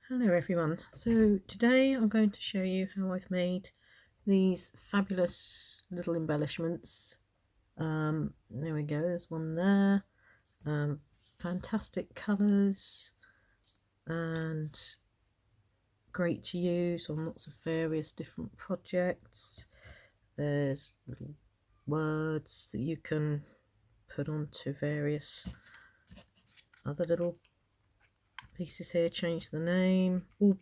Hello everyone, so today I'm going to show you how I've made these fabulous little embellishments. There we go, there's one there. Fantastic colours and great to use on lots of various different projects. There's little words that you can put onto various other little pieces here, change the name, all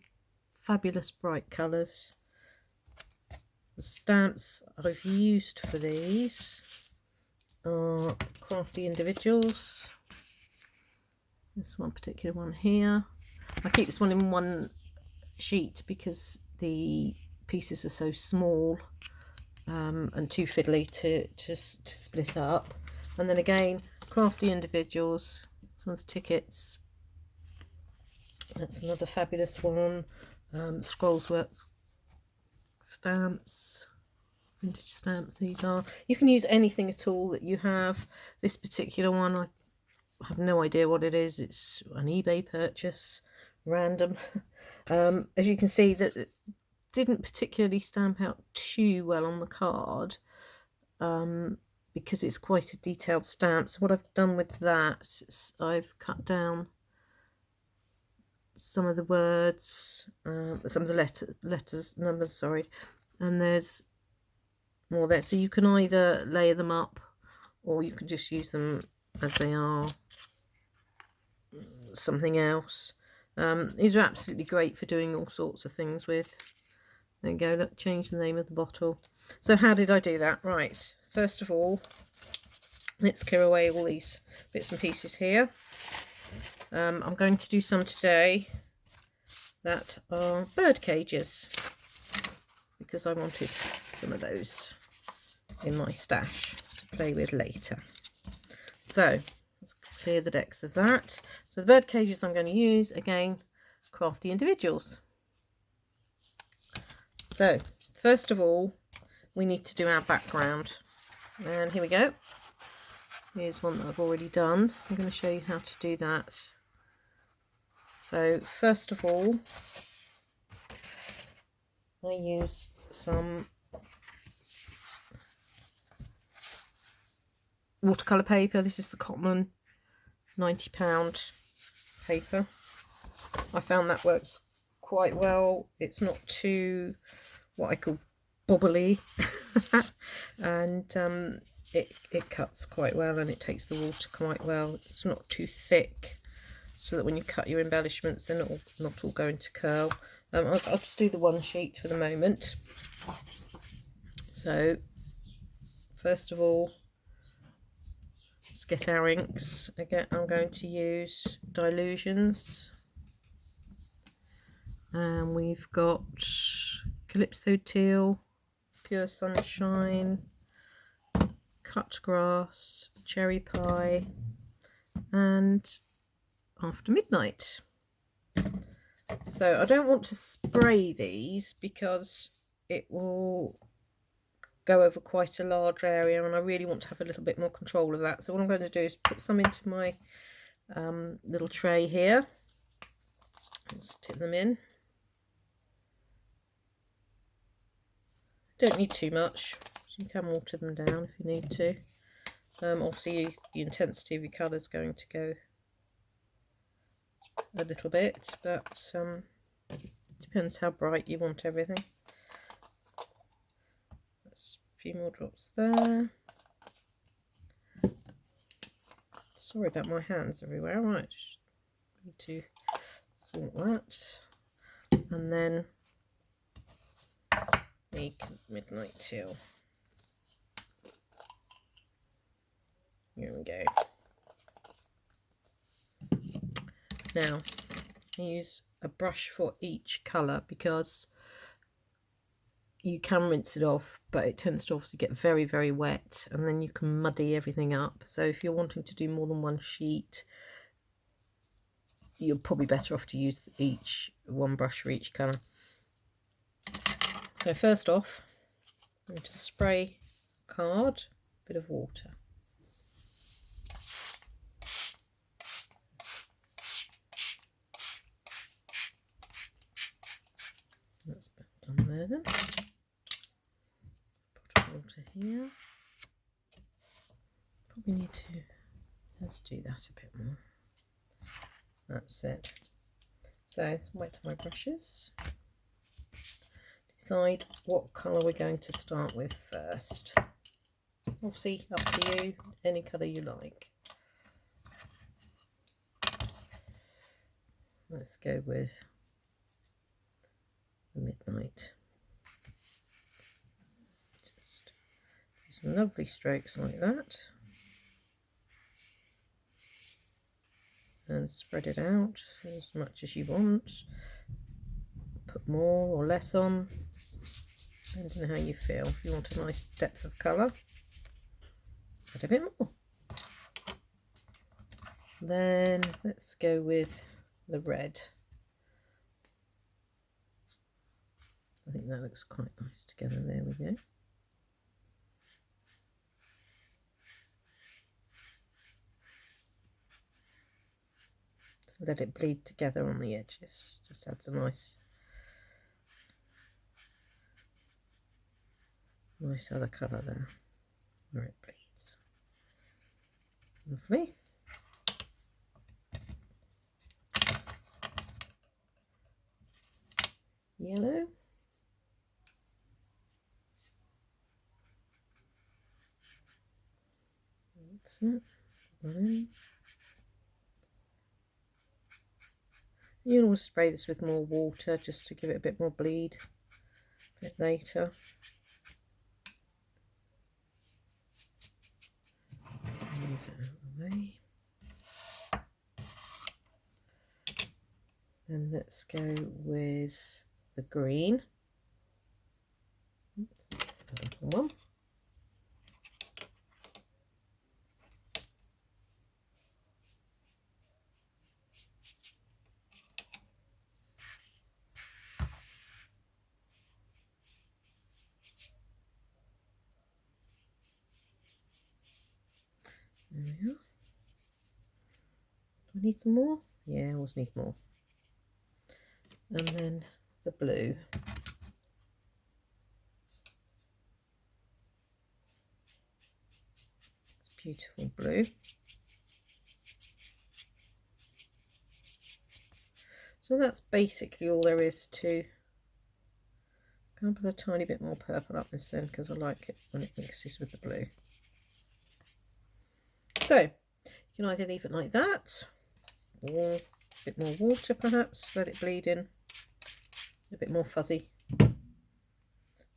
fabulous bright colours. The stamps I've used for these are Crafty Individuals. This one particular one here. I keep this one in one sheet because the pieces are so small and too fiddly to split up. And then again, Crafty Individuals. This one's Tickets. That's another fabulous one. Scrollsworks stamps, vintage stamps these are. You can use anything at all that you have. This particular one, I have no idea what it is. It's an eBay purchase, random. As you can see, that it didn't particularly stamp out too well on the card because it's quite a detailed stamp. So what I've done with that is I've cut down some of the words, some of the numbers, sorry, and there's more there. So you can either layer them up or you can just use them as they are, something else. These are absolutely great for doing all sorts of things with. There you go, look, change the name of the bottle. So how did I do that? Right, first of all, let's clear away all these bits and pieces here. I'm going to do some today that are bird cages because I wanted some of those in my stash to play with later. So let's clear the decks of that. So the bird cages I'm going to use, again, Crafty Individuals. So first of all, we need to do our background, and here we go. Here's one that I've already done. I'm going to show you how to do that. So first of all, I use some watercolour paper. This is the Cotman £90 paper. I found that works quite well. It's not too, what I call, bobbly, and it cuts quite well and it takes the water quite well. It's not too thick, so that when you cut your embellishments, they're not all going to curl. I'll just do the one sheet for the moment. So first of all, let's get our inks. Again, I'm going to use Dylusions, and we've got Calypso Teal, Pure Sunshine, Cut Grass, Cherry Pie, and After Midnight. So I don't want to spray these because it will go over quite a large area, and I really want to have a little bit more control of that. So what I'm going to do is put some into my little tray here. Let's tip them in. Don't need too much, so you can water them down if you need to. Obviously the intensity of your colour is going to go a little bit, but depends how bright you want everything. That's a few more drops there. Sorry about my hands everywhere. Right, need to sort that, and then the Midnight Teal. Here we go. Now, I use a brush for each colour because you can rinse it off, but it tends to obviously get very, very wet, and then you can muddy everything up. So if you're wanting to do more than one sheet, you're probably better off to use one brush for each colour. So first off, I'm going to spray card, a bit of water. done there then. Pot of water here. Probably need to, let's do that a bit more. That's it. So let's wet my brushes. Decide what colour we're going to start with first. Obviously up to you, any colour you like. Let's go with the midnight. Just do some lovely strokes like that. And spread it out as much as you want. Put more or less on, depending on how you feel. If you want a nice depth of colour, add a bit more. Then let's go with the red. I think that looks quite nice together. There we go. Let it bleed together on the edges, just adds a nice other colour there where it bleeds. Lovely. Yellow. That's it. You can always spray this with more water just to give it a bit more bleed a bit later. Move it out of the way. Then let's go with the green. Oops, another one. There we are. Do I need some more? Yeah, I always need more. And then the blue. It's beautiful blue. So that's basically all there is to. I'm going to put a tiny bit more purple up this end because I like it when it mixes with the blue. So you can either leave it like that, or a bit more water perhaps, let it bleed in, a bit more fuzzy.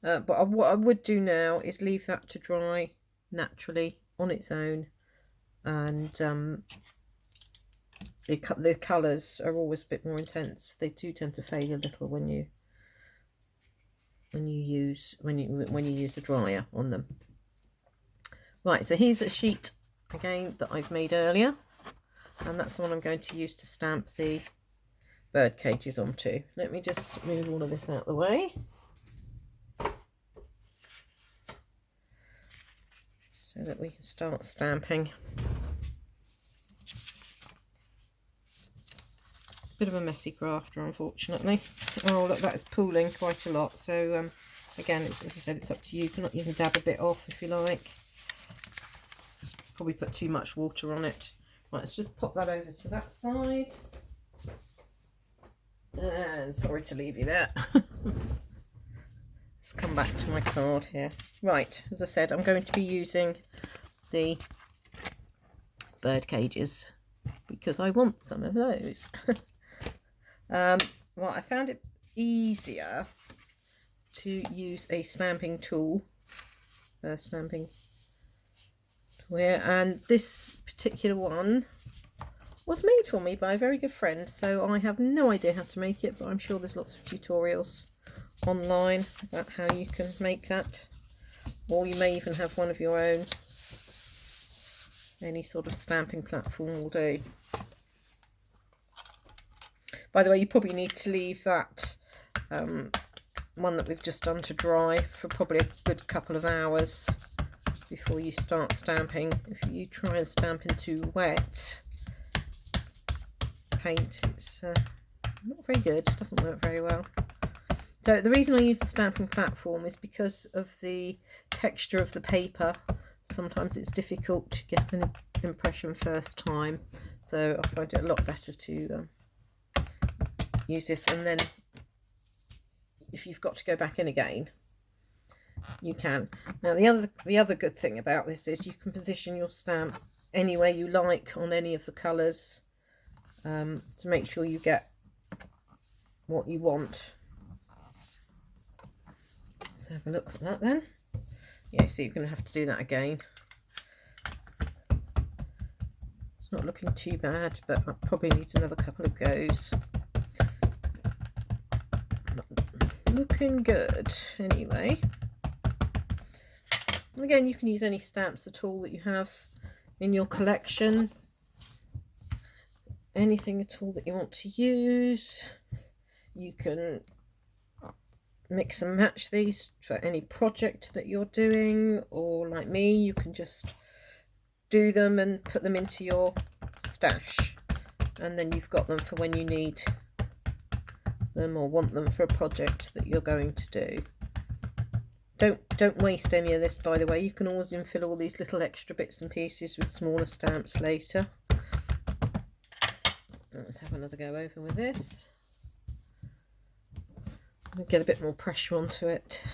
But what I would do now is leave that to dry naturally on its own, and the colours are always a bit more intense. They do tend to fade a little when you use the dryer on them. Right, so here's a sheet again that I've made earlier, and that's the one I'm going to use to stamp the bird cages onto. Let me just move all of this out of the way so that we can start stamping. Bit of a messy grafter, unfortunately. Oh look, that is pooling quite a lot, so again, as I said, it's up to you. You can dab a bit off if you like. Probably put too much water on it. Right, let's just pop that over to that side. And sorry to leave you there. Let's come back to my card here. Right, as I said, I'm going to be using the bird cages because I want some of those. Well, I found it easier to use a stamping tool, and this particular one was made for me by a very good friend, so I have no idea how to make it, but I'm sure there's lots of tutorials online about how you can make that, or you may even have one of your own. Any sort of stamping platform will do. By the way, you probably need to leave that one that we've just done to dry for probably a good couple of hours before you start stamping. If you try and stamp into wet paint, it's not very good. It doesn't work very well. So the reason I use the stamping platform is because of the texture of the paper. Sometimes it's difficult to get an impression first time, so I find it a lot better to use this, and then if you've got to go back in again, you can. Now the other good thing about this is you can position your stamp any way you like on any of the colours, to make sure you get what you want. Let's have a look at that then. Yeah, so you're going to have to do that again. It's not looking too bad, but I probably need another couple of goes. Looking good anyway. And again, you can use any stamps at all that you have in your collection. Anything at all that you want to use. You can mix and match these for any project that you're doing, or like me, you can just do them and put them into your stash, and then you've got them for when you need them or want them for a project that you're going to do. Don't waste any of this, by the way. You can always infill all these little extra bits and pieces with smaller stamps later. Let's have another go over with this. Get a bit more pressure onto it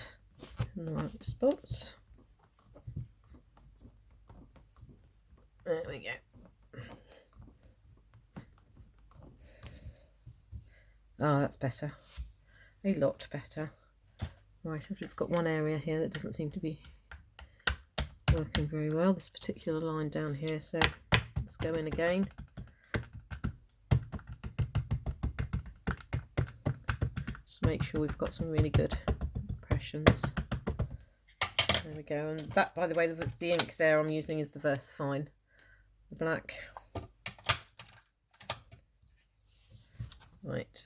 in the right spots. There we go. Oh, that's better. A lot better. Right, I've just got one area here that doesn't seem to be working very well, this particular line down here, so let's go in again. Just make sure we've got some really good impressions. There we go, and that, by the way, the ink there I'm using is the Versafine, the black. Right,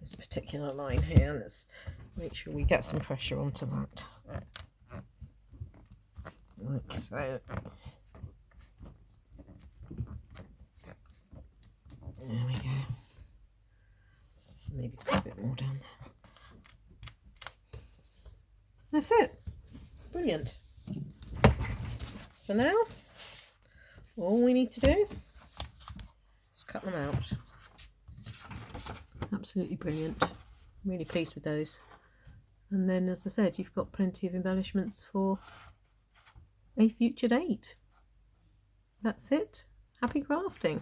this particular line here, let's make sure we get some pressure onto that. Like so. There we go. Maybe just a bit more down there. That's it. Brilliant. So now, all we need to do is cut them out. Absolutely brilliant. Really pleased with those. And then, as I said, you've got plenty of embellishments for a future date. That's it. Happy crafting.